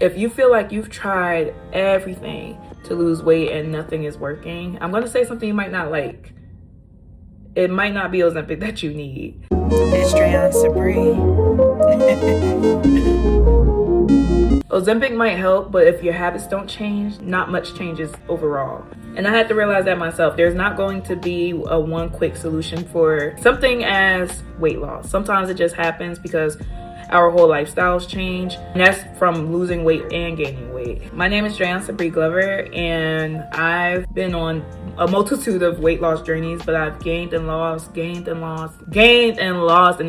If you feel like you've tried everything to lose weight and nothing is working, I'm gonna say something you might not like. It might not be Ozempic that you need. It's Dreon Sabri. Ozempic might help, but if your habits don't change, not much changes overall. And I had to realize that myself. There's not going to be a one quick solution for something as weight loss. Sometimes it just happens because our whole lifestyles change, and that's from losing weight and gaining weight. My name is Dreon Sabri Glover, and I've been on a multitude of weight loss journeys, but I've gained and lost, and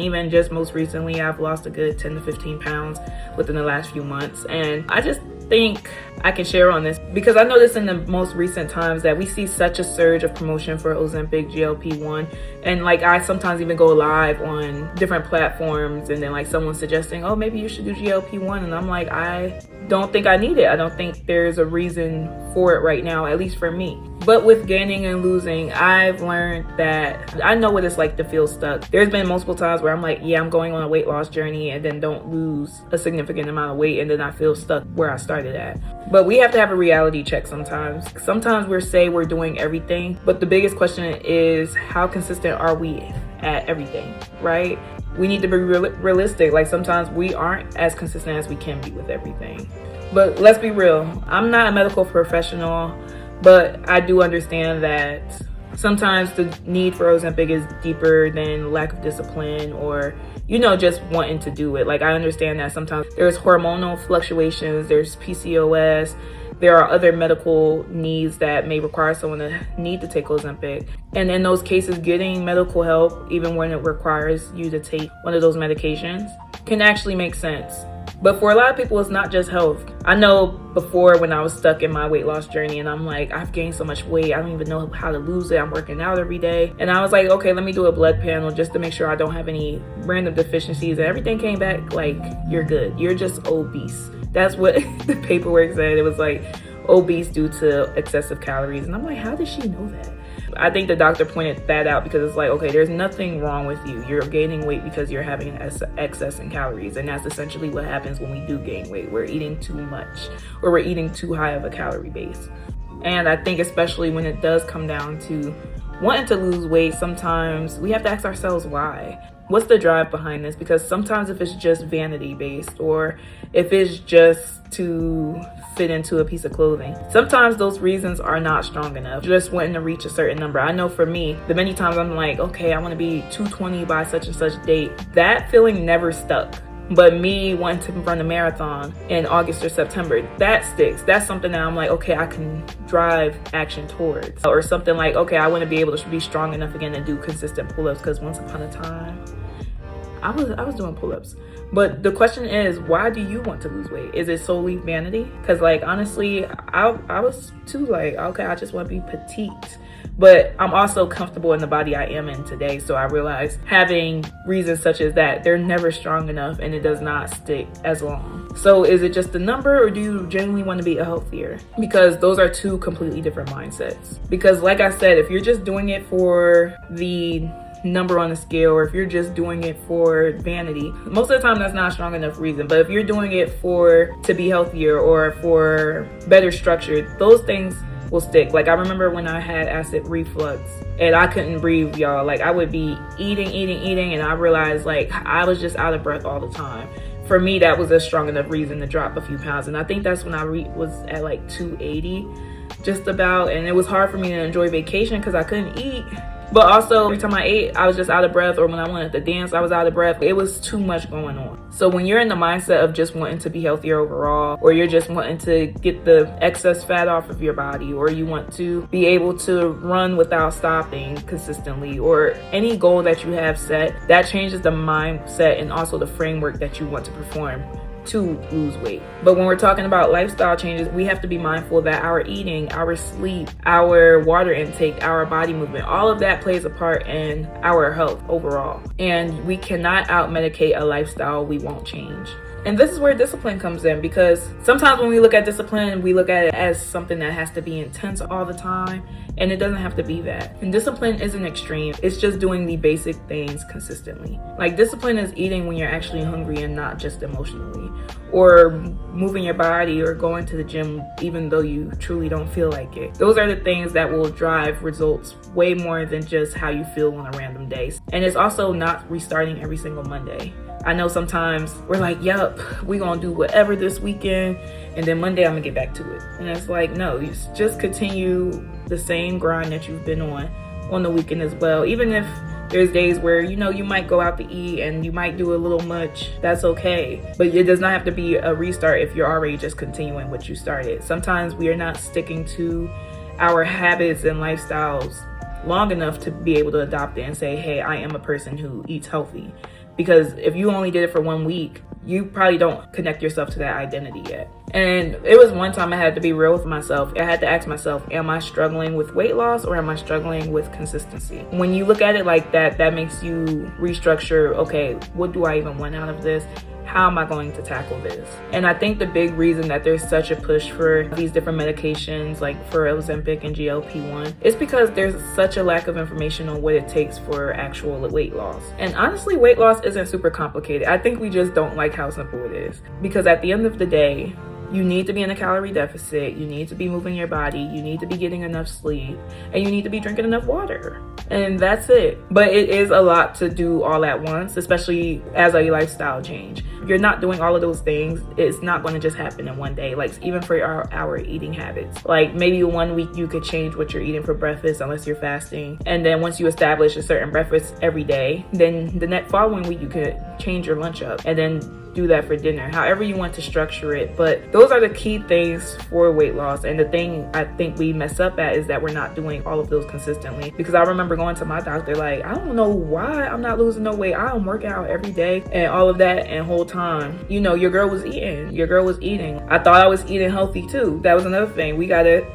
even just most recently, I've lost a good 10 to 15 pounds within the last few months. And I just think I can share on this because I noticed in the most recent times that we see such a surge of promotion for Ozempic, GLP-1, and like I sometimes even go live on different platforms, and then like someone's suggesting, oh, maybe you should do GLP-1, and I'm like, I don't think I need it. I don't think there's a reason for it right now, at least for me. But with gaining and losing, I've learned that I know what it's like to feel stuck. There's been multiple times where I'm like, yeah, I'm going on a weight loss journey, and then don't lose a significant amount of weight, and then I feel stuck where I started at. But we have to have a reality check sometimes. Sometimes we're doing everything, but the biggest question is, how consistent are we at everything, right? We need to be realistic. Like sometimes we aren't as consistent as we can be with everything. But let's be real. I'm not a medical professional, but I do understand that sometimes the need for Ozempic is deeper than lack of discipline or, just wanting to do it. Like I understand that sometimes there's hormonal fluctuations, there's PCOS, there are other medical needs that may require someone to need to take Ozempic. And in those cases, getting medical help, even when it requires you to take one of those medications, can actually make sense. But for a lot of people, it's not just health. I know before when I was stuck in my weight loss journey and I'm like, I've gained so much weight, I don't even know how to lose it. I'm working out every day. And I was like, okay, let me do a blood panel just to make sure I don't have any random deficiencies. And everything came back like, you're good. You're just obese. That's what the paperwork said. It was like obese due to excessive calories. And I'm like, how did she know that? I think the doctor pointed that out because it's like, okay, there's nothing wrong with you. You're gaining weight because you're having an excess in calories. And that's essentially what happens when we do gain weight. We're eating too much or we're eating too high of a calorie base. And I think especially when it does come down to wanting to lose weight, sometimes we have to ask ourselves why. What's the drive behind this? Because sometimes if it's just vanity based or if it's just to fit into a piece of clothing, sometimes those reasons are not strong enough. Just wanting to reach a certain number. I know for me, the many times I'm like, okay, I want to be 220 by such and such date. That feeling never stuck. But me wanting to run a marathon in August or September, that sticks. That's something that I'm like, okay, I can drive action towards. Or something like, okay, I want to be able to be strong enough again to do consistent pull-ups, because once upon a time, I was doing pull-ups. But the question is, why do you want to lose weight? Is it solely vanity? Because like, honestly, I was too like, okay, I just want to be petite. But I'm also comfortable in the body I am in today. So I realize having reasons such as that, they're never strong enough and it does not stick as long. So is it just the number, or do you genuinely want to be healthier? Because those are two completely different mindsets. Because like I said, if you're just doing it for the number on the scale, or if you're just doing it for vanity, most of the time that's not a strong enough reason. But if you're doing it to be healthier or for better structure, those things will stick. Like I remember when I had acid reflux and I couldn't breathe, y'all. Like I would be eating, and I realized like I was just out of breath all the time. For me, that was a strong enough reason to drop a few pounds. And I think that's when I was at like 280 just about, and it was hard for me to enjoy vacation because I couldn't eat. But also every time I ate, I was just out of breath, or when I wanted to dance, I was out of breath. It was too much going on. So when you're in the mindset of just wanting to be healthier overall, or you're just wanting to get the excess fat off of your body, or you want to be able to run without stopping consistently, or any goal that you have set, that changes the mindset and also the framework that you want to perform to lose weight. But when we're talking about lifestyle changes, we have to be mindful that our eating, our sleep, our water intake, our body movement, all of that plays a part in our health overall. And we cannot out-medicate a lifestyle we won't change. And this is where discipline comes in, because sometimes when we look at discipline, we look at it as something that has to be intense all the time, and it doesn't have to be that. And discipline isn't extreme. It's just doing the basic things consistently. Like, discipline is eating when you're actually hungry and not just emotionally, or moving your body or going to the gym even though you truly don't feel like it. Those are the things that will drive results way more than just how you feel on a random day. And it's also not restarting every single Monday. I know sometimes we're like, yup, we're gonna do whatever this weekend, and then Monday I'm gonna get back to it. And it's like, no, you just continue the same grind that you've been on the weekend as well. Even if there's days where, you know, you might go out to eat and you might do a little much, that's okay. But it does not have to be a restart if you're already just continuing what you started. Sometimes we are not sticking to our habits and lifestyles long enough to be able to adopt it and say, hey, I am a person who eats healthy. Because if you only did it for 1 week, you probably don't connect yourself to that identity yet. And it was one time I had to be real with myself. I had to ask myself, am I struggling with weight loss or am I struggling with consistency? When you look at it like that, that makes you restructure, okay, what do I even want out of this? How am I going to tackle this? And I think the big reason that there's such a push for these different medications, like for Ozempic and GLP-1, is because there's such a lack of information on what it takes for actual weight loss. And honestly, weight loss isn't super complicated. I think we just don't like how simple it is. Because at the end of the day, you need to be in a calorie deficit, you need to be moving your body, you need to be getting enough sleep, and you need to be drinking enough water. And that's it. But it is a lot to do all at once, especially as a lifestyle change. You're not doing all of those things, it's not going to just happen in one day. Like, even for our eating habits. Like, maybe 1 week you could change what you're eating for breakfast unless you're fasting. And then once you establish a certain breakfast every day, then the next following week you could change your lunch up. And then do that for dinner, however you want to structure it. But those are the key things for weight loss. And the thing I think we mess up at is that we're not doing all of those consistently. Because I remember going to my doctor like, I don't know why I'm not losing no weight. I don't work out every day and all of that, and whole time, you know, your girl was eating. I thought I was eating healthy too. That was another thing. We gotta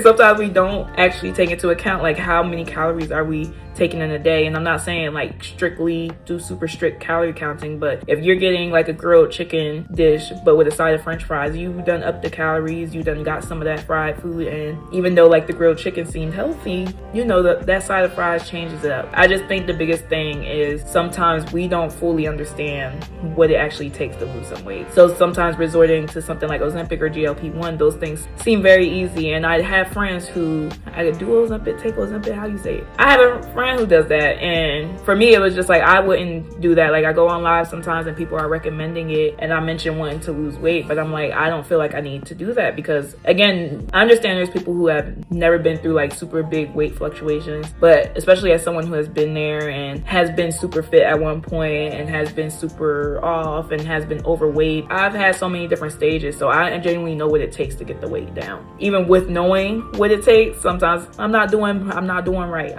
sometimes we don't actually take into account like how many calories are we taking in a day. And I'm not saying like strictly do super strict calorie counting, but if you're getting like a grilled chicken dish but with a side of french fries, you done up the calories, you done got some of that fried food. And even though like the grilled chicken seemed healthy, you know, that side of fries changes it up. I just think the biggest thing is sometimes we don't fully understand what it actually takes to lose some weight. So sometimes resorting to something like Ozempic or GLP-1, those things seem very easy. And I have friends who I do Ozempic, take Ozempic, how you say it. I have a friend who does that, and for me it was just like I wouldn't do that. Like, I go on live sometimes and people are recommending it and I mention wanting to lose weight, but I'm like, I don't feel like I need to do that, because again, I understand there's people who have never been through like super big weight fluctuations, but especially as someone who has been there and has been super fit at one point and has been super off and has been overweight, I've had so many different stages, so I genuinely know what it takes to get the weight down. Even with knowing what it takes, sometimes I'm not doing right.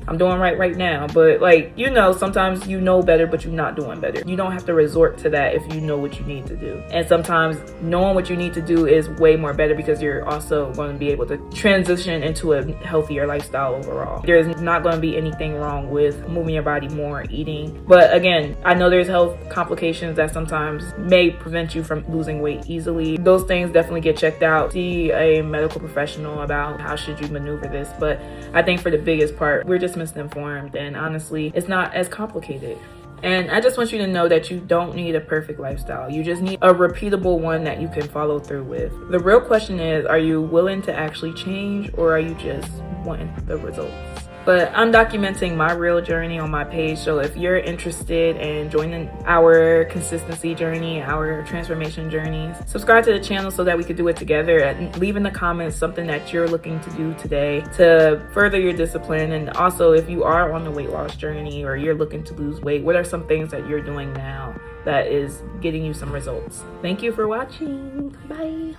I'm doing right now, but like, you know, sometimes you know better, but you're not doing better. You don't have to resort to that if you know what you need to do. And sometimes knowing what you need to do is way more better, because you're also going to be able to transition into a healthier lifestyle overall. There's not going to be anything wrong with moving your body more, eating. But again, I know there's health complications that sometimes may prevent you from losing weight easily. Those things definitely get checked out. See a medical professional about how should you maneuver this. But I think for the biggest part, we're just misinformed, and honestly, it's not as complicated. And I just want you to know that you don't need a perfect lifestyle. You just need a repeatable one that you can follow through with. The real question is, are you willing to actually change, or are you just wanting the results? But I'm documenting my real journey on my page, so if you're interested in joining our consistency journey, our transformation journeys, subscribe to the channel so that we could do it together, and leave in the comments something that you're looking to do today to further your discipline. And also, if you are on the weight loss journey or you're looking to lose weight, what are some things that you're doing now that is getting you some results? Thank you for watching. Bye.